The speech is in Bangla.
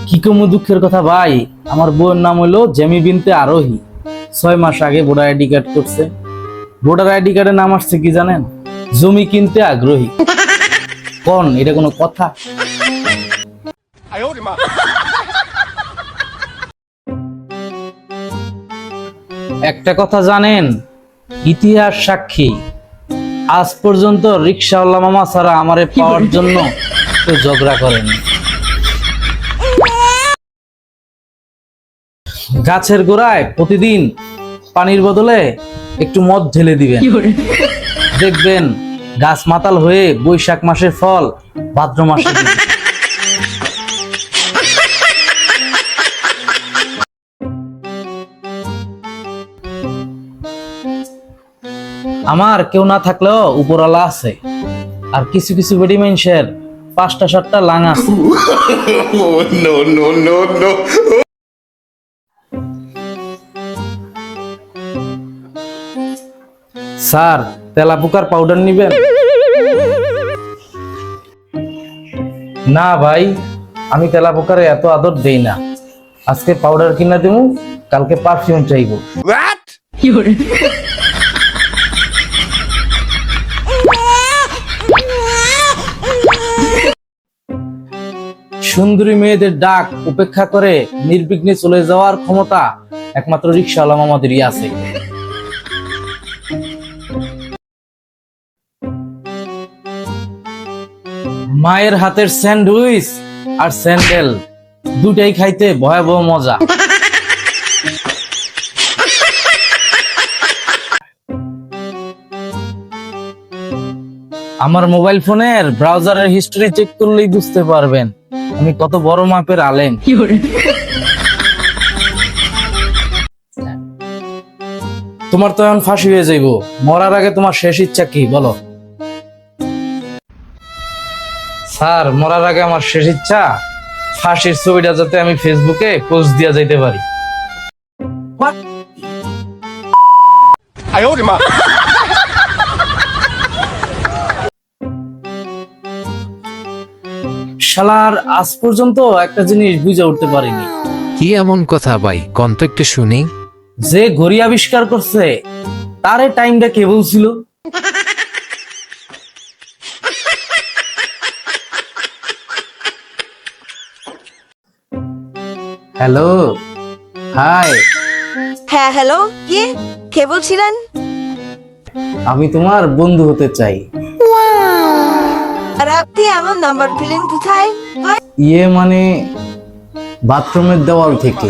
কি কম দুঃখের কথা ভাই, আমার বউয়ের নাম হলো জেমি বিনতে আরোহী। 6 মাস আগে ভোটার আইডি কার্ড করছে। ভোটার আইডি কার্ডের নাম আসছে কি জানেন? জমি কিনতে আগ্রহী। কোন এটা কোনো কথা? একটা কথা জানেন, ইতিহাস সাক্ষী আজ পর্যন্ত রিকশাওয়ালা মামা ছাড়া আমারে পাওয়ার জন্য কেউ ঝগড়া করেনি। গাছের গোড়ায় প্রতিদিন পানির বদলে একটু মদ ঢেলে দিবেন, দেখবেন গাছ মাতাল হয়ে বৈশাখ মাসের ফল ভাদ্র মাসে দিবে। আমার কেউ না থাকলেও উপরওয়ালা আছে, আর কিছু কিছু বেডি মানুষের 5টা 7টা লাং আছে। স্যার, তেলাপোকার পাউডার নিবেন? না ভাই, আমি তেলাপোকারে এত আদর দেই না। আজকে পাউডার কিনা দেবো, কালকে পারফিউম চাইবো। সুন্দরী মেয়েদের ডাক উপেক্ষা করে নির্বিঘ্নে চলে যাওয়ার ক্ষমতা একমাত্র রিকশাওয়ালা মামাদেরই আছে। মায়ের হাতের স্যান্ডউইচ আর স্যান্ডেল দুটাই খাইতে ভয়াবহ মজা। আমার মোবাইল ফোনের ব্রাউজারের হিস্টরি চেক করলেই বুঝতে পারবেন আমি কত বড় মাপের আলেম। তোমার তো এখন ফাঁসি হয়ে যাইবো, মরার আগে তোমার শেষ ইচ্ছা কি বলো? স্যার, মরার আগে আমার শেষ ইচ্ছা ফাঁসির ছবিটা যাতে আমি ফেসবুকে পোস্ট দিয়া যাইতে পারি। শালার আজ পর্যন্ত একটা জিনিস বুঝে উঠতে পারিনি। কি এমন কথা ভাই, কোন তো একটু শুনি। যে ঘড়ি আবিষ্কার করছে তারে টাইমটা কে বলছিল? Hello, hi. হ্যাঁ হ্যালো, কে বলছিলেন? আমি তোমার বন্ধু হতে চাই। আর আপনি আমার নাম্বার পেলেন কোথায়? ইয়ে মানে বাথরুমের দেওয়াল থেকে।